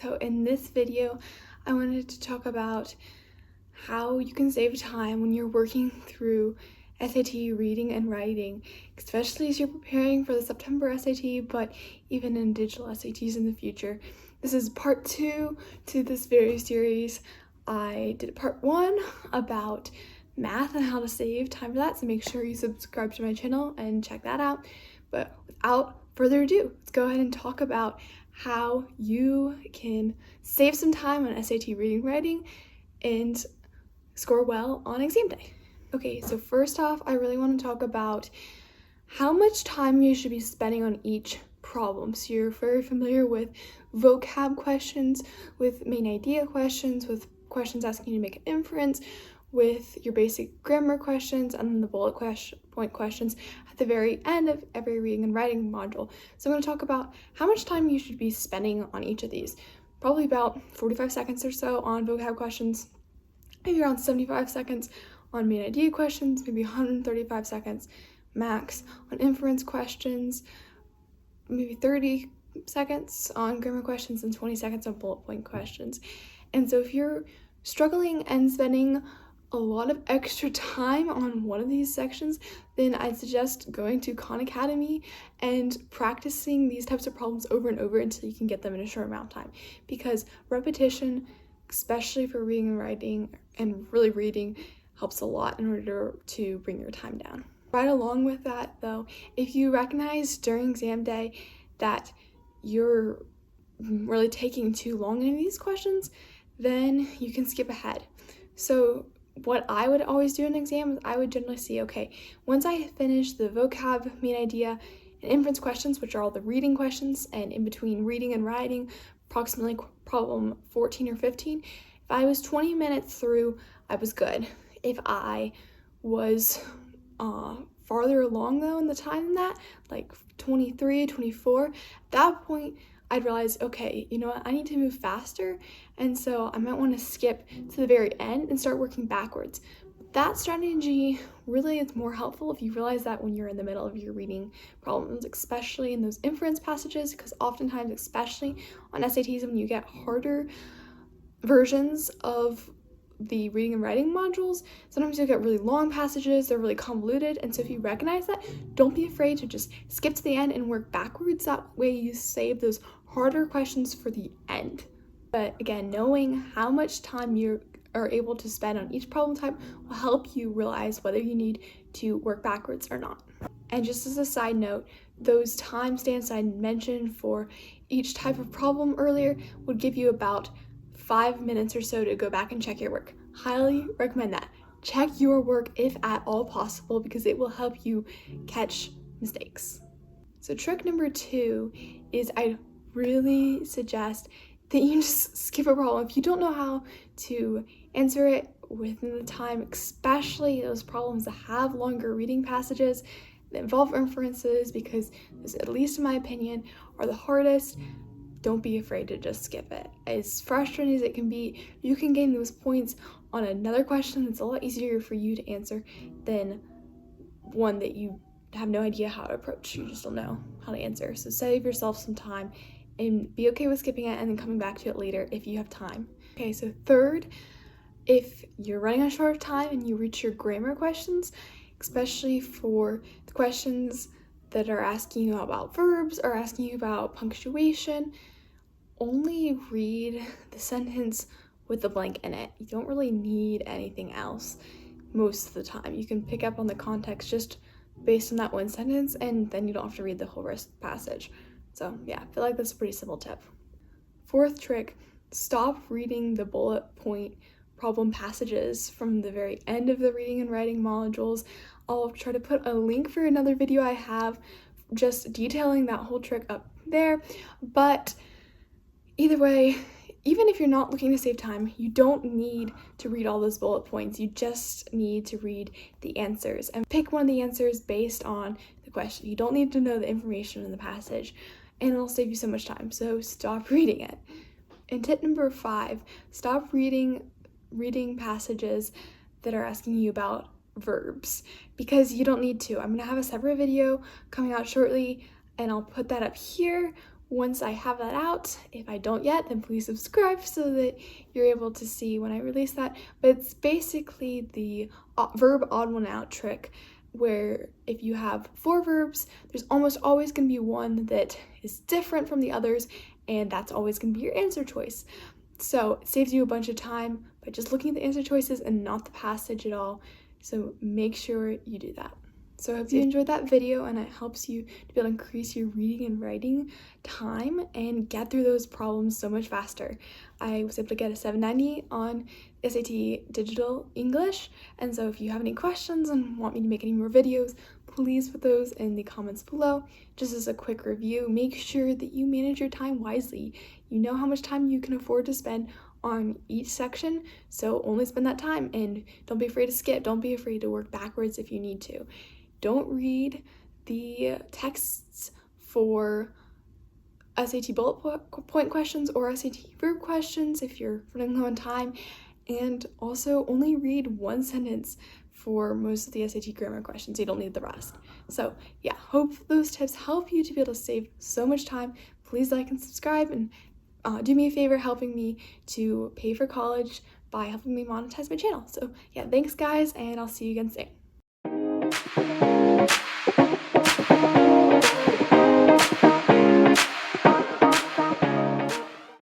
So in this video, I wanted to talk about how you can save time when you're working through SAT reading and writing, especially as you're preparing for the September SAT, but even in digital SATs in the future. This is part 2 to this video series. I did part 1 about math and how to save time for that, so make sure you subscribe to my channel and check that out. But without further ado, let's go ahead and talk about how you can save some time on SAT reading, writing, and score well on exam day. Okay, so first off, I really want to talk about how much time you should be spending on each problem. So you're very familiar with vocab questions, with main idea questions, with questions asking you to make an inference, with your basic grammar questions, and then the bullet point questions at the very end of every reading and writing module. So I'm going to talk about how much time you should be spending on each of these. Probably about 45 seconds or so on vocab questions, maybe around 75 seconds on main idea questions, maybe 135 seconds max on inference questions, maybe 30 seconds on grammar questions, and 20 seconds on bullet point questions. And so if you're struggling and spending a lot of extra time on one of these sections, then I'd suggest going to Khan Academy and practicing these types of problems over and over until you can get them in a short amount of time. Because repetition, especially for reading and writing and really reading, helps a lot in order to bring your time down. Right along with that though, if you recognize during exam day that you're really taking too long in these questions, then you can skip ahead. So what I would always do in exams, I would generally see, okay, once I finish the vocab, main idea, and inference questions, which are all the reading questions, and in between reading and writing, approximately problem 14 or 15, if I was 20 minutes through, I was good. If I was farther along though in the time than that, like 23, 24, at that point, I'd realize, okay, you know what, I need to move faster, and so I might want to skip to the very end and start working backwards. That strategy really is more helpful if you realize that when you're in the middle of your reading problems, especially in those inference passages, because oftentimes, especially on SATs, when you get harder versions of the reading and writing modules, sometimes you'll get really long passages, they're really convoluted, and so if you recognize that, don't be afraid to just skip to the end and work backwards. That way you save those harder questions for the end. But again, knowing how much time you are able to spend on each problem type will help you realize whether you need to work backwards or not. And just as a side note, those timestamps I mentioned for each type of problem earlier would give you about 5 minutes or so to go back and check your work. Highly recommend that. Check your work if at all possible, because it will help you catch mistakes. So trick number 2 is I really suggest that you just skip a problem. If you don't know how to answer it within the time, especially those problems that have longer reading passages that involve inferences, because those, at least in my opinion, are the hardest, don't be afraid to just skip it. As frustrating as it can be, you can gain those points on another question that's a lot easier for you to answer than one that you have no idea how to approach. You just don't know how to answer. So save yourself some time and be okay with skipping it and then coming back to it later if you have time. Okay, so third, if you're running on short of time and you reach your grammar questions, especially for the questions that are asking you about verbs or asking you about punctuation, only read the sentence with the blank in it. You don't really need anything else most of the time. You can pick up on the context just based on that one sentence, and then you don't have to read the whole rest of the passage. So yeah, I feel like that's a pretty simple tip. Fourth trick, stop reading the bullet point problem passages from the very end of the reading and writing modules. I'll try to put a link for another video I have just detailing that whole trick up there. But either way, even if you're not looking to save time, you don't need to read all those bullet points. You just need to read the answers and pick one of the answers based on the question. You don't need to know the information in the passage, and it'll save you so much time. So stop reading it. And tip number 5, stop reading passages that are asking you about verbs, because you don't need to. I'm gonna have a separate video coming out shortly, and I'll put that up here once I have that out. If I don't yet, then please subscribe so that you're able to see when I release that. But it's basically the verb odd one out trick, where if you have 4 verbs, there's almost always going to be one that is different from the others, and that's always going to be your answer choice. So it saves you a bunch of time by just looking at the answer choices and not the passage at all. So make sure you do that. So I hope you enjoyed that video and it helps you to be able to increase your reading and writing time and get through those problems so much faster. I was able to get a 790 on SAT Digital English, and so if you have any questions and want me to make any more videos, please put those in the comments below. Just as a quick review, make sure that you manage your time wisely. You know how much time you can afford to spend on each section, so only spend that time, and don't be afraid to skip. Don't be afraid to work backwards if you need to. Don't read the texts for SAT bullet point questions or SAT verb questions if you're running low on time, and also only read one sentence for most of the SAT grammar questions. You don't need the rest. So yeah, hope those tips help you to be able to save so much time. Please like and subscribe, and do me a favor helping me to pay for college by helping me monetize my channel. So yeah, thanks guys, and I'll see you again soon.